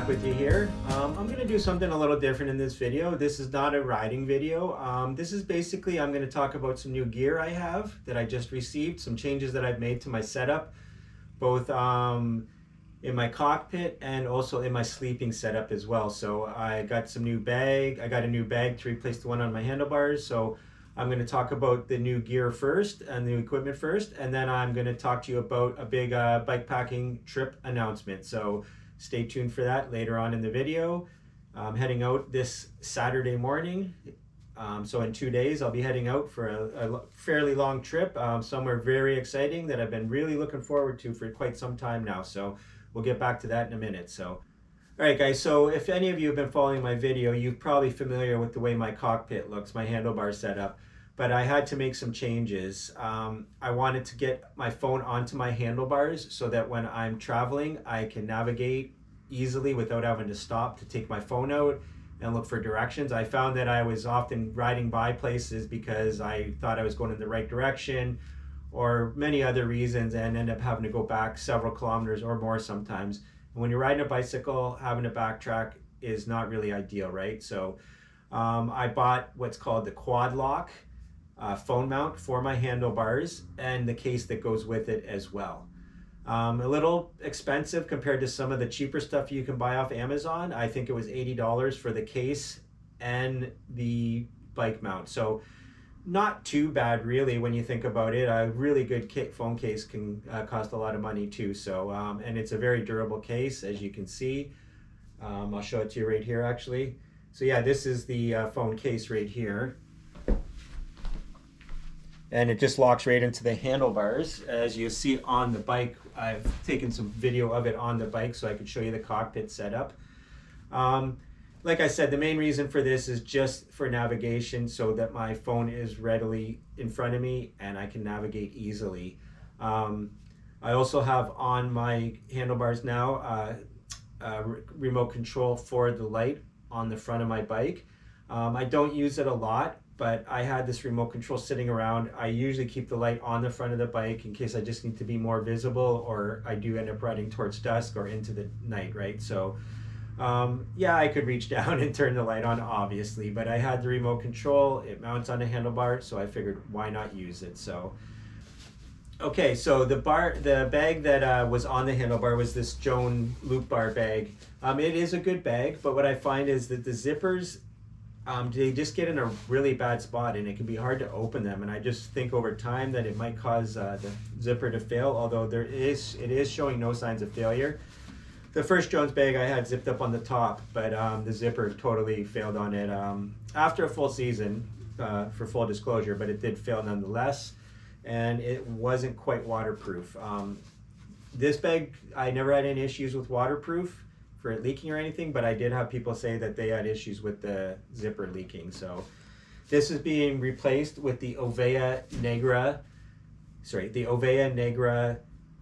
back with you here. I'm going to do something a little different in this video. This is not a riding video. This is basically, I'm going to talk about some new gear I have that I just received, some changes that I've made to my setup, both in my cockpit and also in my sleeping setup as well. So I got some new bag. I got a new bag to replace the one on my handlebars. So I'm going to talk about the new gear first and the equipment first, and then I'm going to talk to you about a big bike packing trip announcement. So stay tuned for that later on in the video. I'm heading out this Saturday morning. So in 2 days, I'll be heading out for a fairly long trip, somewhere very exciting that I've been really looking forward to for quite some time now. So we'll get back to that in a minute. So, all right, guys. So if any of you have been following my video, you're probably familiar with the way my cockpit looks, my handlebar setup. But I had to make some changes. I wanted to get my phone onto my handlebars so that when I'm traveling, I can navigate easily without having to stop to take my phone out and look for directions. I found that I was often riding by places because I thought I was going in the right direction or many other reasons, and end up having to go back several kilometers or more sometimes. And when you're riding a bicycle, having to backtrack is not really ideal, right? So I bought what's called the quad lock phone mount for my handlebars and the case that goes with it as well. A little expensive compared to some of the cheaper stuff you can buy off Amazon. I think it was $80 for the case and the bike mount. So not too bad really when you think about it. A really good phone case can cost a lot of money too. So and it's a very durable case, as you can see. I'll show it to you right here actually. So yeah, this is the phone case right here. And it just locks right into the handlebars. As you see on the bike, I've taken some video of it on the bike so I could show you the cockpit setup. Like I said, the main reason for this is just for navigation so that my phone is readily in front of me and I can navigate easily. I also have on my handlebars now remote control for the light on the front of my bike. I don't use it a lot, but I had this remote control sitting around. I usually keep the light on the front of the bike in case I just need to be more visible, or I do end up riding towards dusk or into the night, right? So yeah, I could reach down and turn the light on, obviously, but I had the remote control. It mounts on a handlebar, so I figured why not use it. So okay, so the bag that was on the handlebar was this Joan loop bar bag. It is a good bag, but what I find is that the zippers, they just get in a really bad spot and it can be hard to open them. And I just think over time that it might cause the zipper to fail, although it is showing no signs of failure. The first Jones bag I had zipped up on the top, but the zipper totally failed on it after a full season, for full disclosure, but it did fail nonetheless. And it wasn't quite waterproof. This bag, I never had any issues with waterproof for it leaking or anything, but I did have people say that they had issues with the zipper leaking. So this is being replaced with the Ovea Negra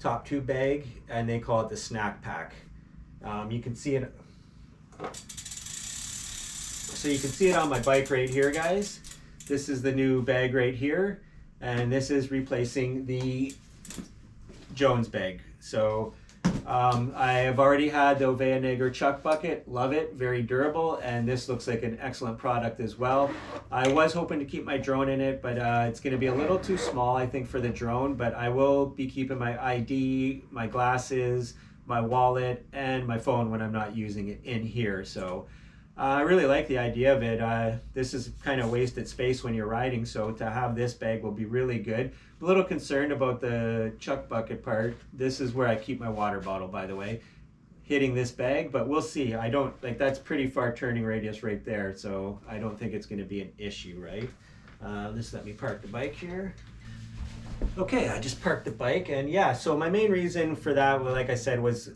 top tube bag, and they call it the snack pack. You can see it. So you can see it on my bike right here, guys. This is the new bag right here, and this is replacing the Jones bag. So I have already had the Ovea Negra chuck bucket, love it, very durable, and this looks like an excellent product as well. I was hoping to keep my drone in it, but it's going to be a little too small, I think, for the drone, but I will be keeping my ID, my glasses, my wallet, and my phone when I'm not using it in here. So I really like the idea of it. This is kind of wasted space when you're riding, so to have this bag will be really good. I'm a little concerned about the chuck bucket part. This is where I keep my water bottle, by the way, hitting this bag, but we'll see. I don't, like, that's pretty far turning radius right there, so I don't think it's going to be an issue, right? Just let me park the bike here. Okay, I just parked the bike, and yeah, so my main reason for that, well, like I said, was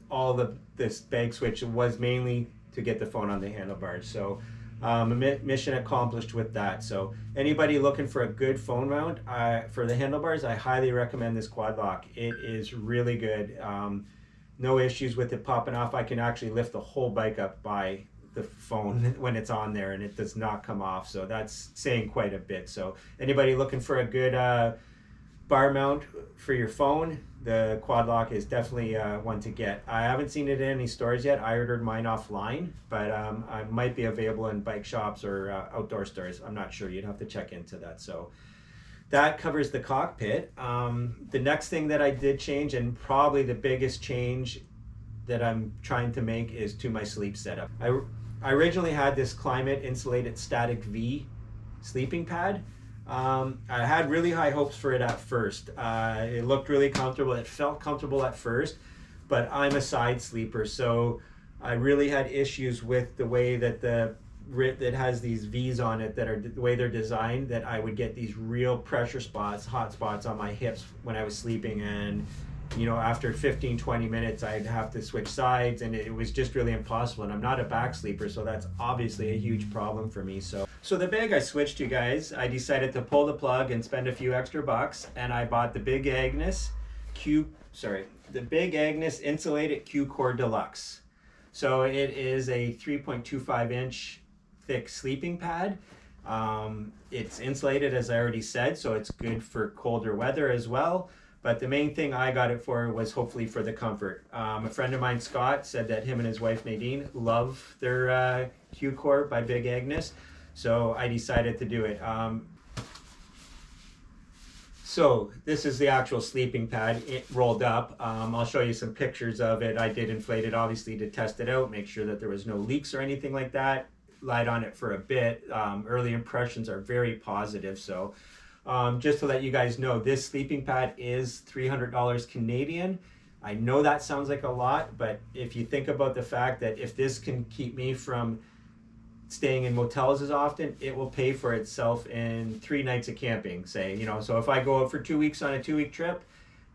this bag switch was mainly to get the phone on the handlebars. So mission accomplished with that. So anybody looking for a good phone mount for the handlebars, I highly recommend this quad lock. It is really good. No issues with it popping off. I can actually lift the whole bike up by the phone when it's on there, and it does not come off. So that's saying quite a bit. So anybody looking for a good bar mount for your phone. The quad lock is definitely one to get. I haven't seen it in any stores yet. I ordered mine offline, but I might be available in bike shops or outdoor stores. I'm not sure. You'd have to check into that. So that covers the cockpit. The next thing that I did change, and probably the biggest change that I'm trying to make, is to my sleep setup. I originally had this climate insulated static V sleeping pad. I had really high hopes for it at first. It looked really comfortable. It felt comfortable at first, but I'm a side sleeper, so I really had issues with the way that that has these V's on it, that are the way they're designed, that I would get these real pressure spots, hot spots on my hips when I was sleeping, and after 15-20 minutes I'd have to switch sides, and it was just really impossible. And I'm not a back sleeper, so that's obviously a huge problem for me. So the bag I switched to, guys, I decided to pull the plug and spend a few extra bucks, and I bought the Big Agnes insulated Q Core Deluxe. So it is a 3.25 inch thick sleeping pad. It's insulated, as I already said, so it's good for colder weather as well. But the main thing I got it for was hopefully for the comfort. A friend of mine, Scott, said that him and his wife Nadine love their Q Core by Big Agnes, so I decided to do it. So this is the actual sleeping pad, it rolled up. I'll show you some pictures of it. I did inflate it obviously to test it out, make sure that there was no leaks or anything like that. Lied on it for a bit. Early impressions are very positive. So just to let you guys know, this sleeping pad is $300 Canadian. I know that sounds like a lot, but if you think about the fact that if this can keep me from staying in motels as often, it will pay for itself in 3 nights of camping, say. So if I go out for 2 weeks on a 2-week trip,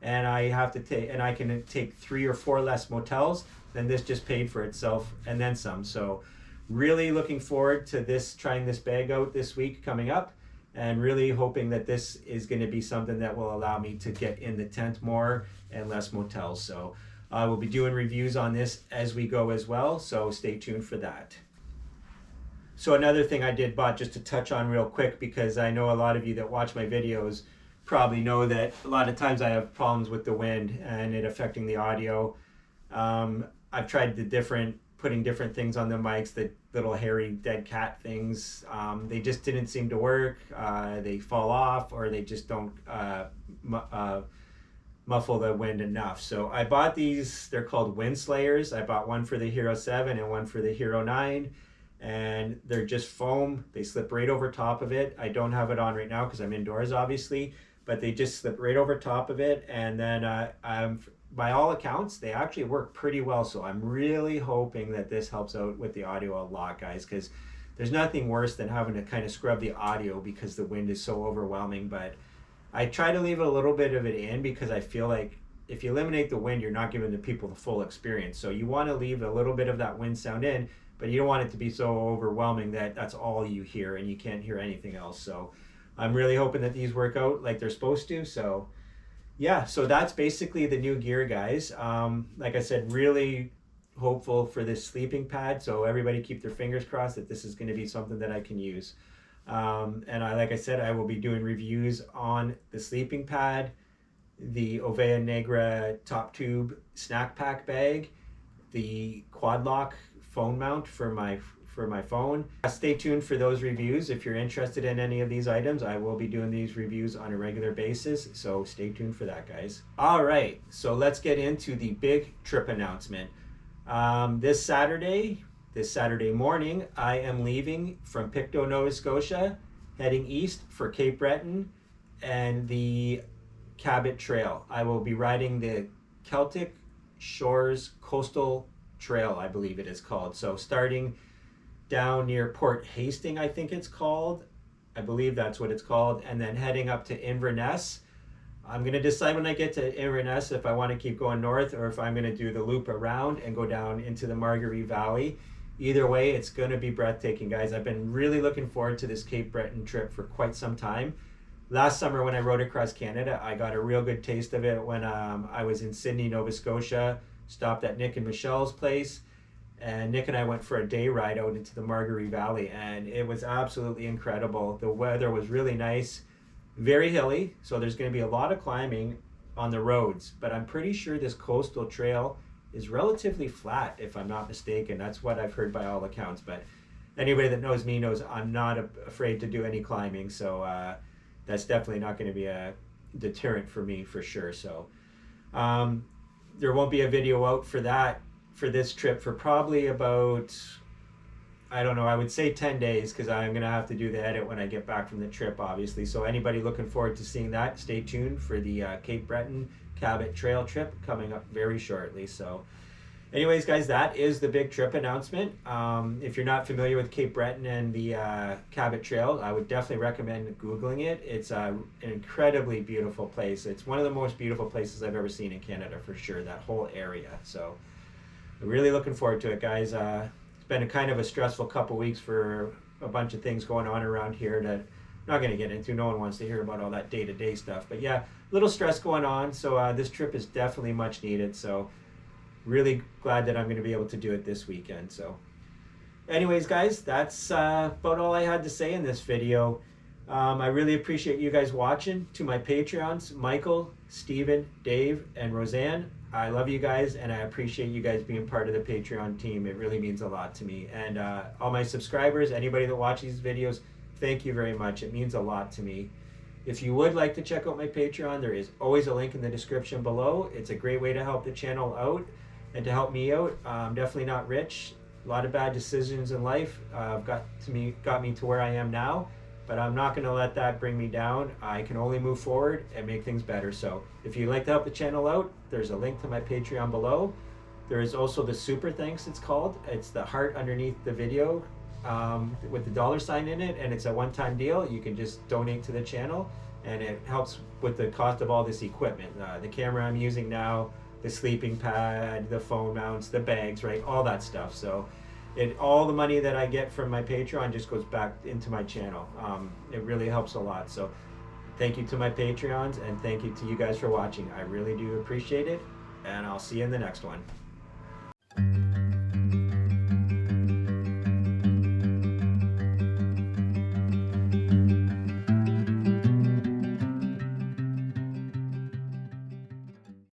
and I can take 3 or 4 less motels, then this just paid for itself and then some. So really looking forward to trying this bag out this week coming up, and really hoping that this is going to be something that will allow me to get in the tent more and less motels. So I will be doing reviews on this as we go as well, so stay tuned for that. So another thing I did bought, just to touch on real quick, because I know a lot of you that watch my videos probably know that a lot of times I have problems with the wind and it affecting the audio. I've tried putting different things on the mics, the little hairy dead cat things. They just didn't seem to work. They fall off, or they just don't muffle the wind enough. So I bought these, they're called Wind Slayers. I bought one for the Hero 7 and one for the Hero 9. And they're just foam. They slip right over top of it. I don't have it on right now because I'm indoors, obviously, but they just slip right over top of it. And then by all accounts, they actually work pretty well. So I'm really hoping that this helps out with the audio a lot, guys, because there's nothing worse than having to kind of scrub the audio because the wind is so overwhelming. But I try to leave a little bit of it in, because I feel like if you eliminate the wind, you're not giving the people the full experience. So you want to leave a little bit of that wind sound in, but you don't want it to be so overwhelming that that's all you hear and you can't hear anything else. So I'm really hoping that these work out like they're supposed to. So yeah, so that's basically the new gear, guys. Like I said, really hopeful for this sleeping pad. So everybody keep their fingers crossed that this is going to be something that I can use. Like I said, I will be doing reviews on the sleeping pad, the Ovea Negra top tube snack pack bag, the quad lock phone mount for my phone. Stay tuned for those reviews. If you're interested in any of these items, I will be doing these reviews on a regular basis, so stay tuned for that, guys. All right, so let's get into the big trip announcement. This Saturday morning, I am leaving from Pictou, Nova Scotia, heading east for Cape Breton and the Cabot Trail. I will be riding the Celtic Shores Coastal Trail, I believe it is called. So starting down near Port Hastings, I think it's called. I believe that's what it's called. And then heading up to Inverness. I'm going to decide when I get to Inverness if I want to keep going north or if I'm going to do the loop around and go down into the Margaree Valley. Either way, it's going to be breathtaking, guys. I've been really looking forward to this Cape Breton trip for quite some time. Last summer when I rode across Canada, I got a real good taste of it when I was in Sydney, Nova Scotia, stopped at Nick and Michelle's place, and Nick and I went for a day ride out into the Margaree Valley, and it was absolutely incredible. The weather was really nice. Very hilly, so there's going to be a lot of climbing on the roads, but I'm pretty sure this coastal trail is relatively flat, if I'm not mistaken. That's what I've heard by all accounts. But anybody that knows me knows I'm not afraid to do any climbing, so that's definitely not going to be a deterrent for me for sure. So um, there won't be a video out for that for this trip for probably about, I don't know, I would say 10 days, because I'm going to have to do the edit when I get back from the trip, obviously. So anybody looking forward to seeing that, stay tuned for the Cape Breton Cabot Trail trip coming up very shortly. So anyways, guys, that is the big trip announcement. If you're not familiar with Cape Breton and the Cabot Trail, I would definitely recommend Googling it. It's an incredibly beautiful place. It's one of the most beautiful places I've ever seen in Canada, for sure, that whole area. So I'm really looking forward to it, guys. It's been a kind of a stressful couple weeks for a bunch of things going on around here that I'm not going to get into. No one wants to hear about all that day-to-day stuff. But yeah, a little stress going on. So this trip is definitely much needed. So really glad that I'm going to be able to do it this weekend. So anyways, guys, that's about all I had to say in this video. I really appreciate you guys watching. To my Patreons, Michael, Steven, Dave, and Roseanne, I love you guys, and I appreciate you guys being part of the Patreon team. It really means a lot to me. And all my subscribers, anybody that watches these videos, thank you very much. It means a lot to me. If you would like to check out my Patreon, there is always a link in the description below. It's a great way to help the channel out and to help me out. I'm definitely not rich. A lot of bad decisions in life got me to where I am now, but I'm not going to let that bring me down. I can only move forward and make things better. So if you'd like to help the channel out, there's a link to my Patreon below. There is also the super thanks, it's called. It's the heart underneath the video with the $sign in it, and it's a one-time deal. You can just donate to the channel, and it helps with the cost of all this equipment. The camera I'm using now, the sleeping pad, the phone mounts, the bags, right, all that stuff. So all the money that I get from my Patreon just goes back into my channel. It really helps a lot. So thank you to my Patreons, and thank you to you guys for watching. I really do appreciate it, and I'll see you in the next one.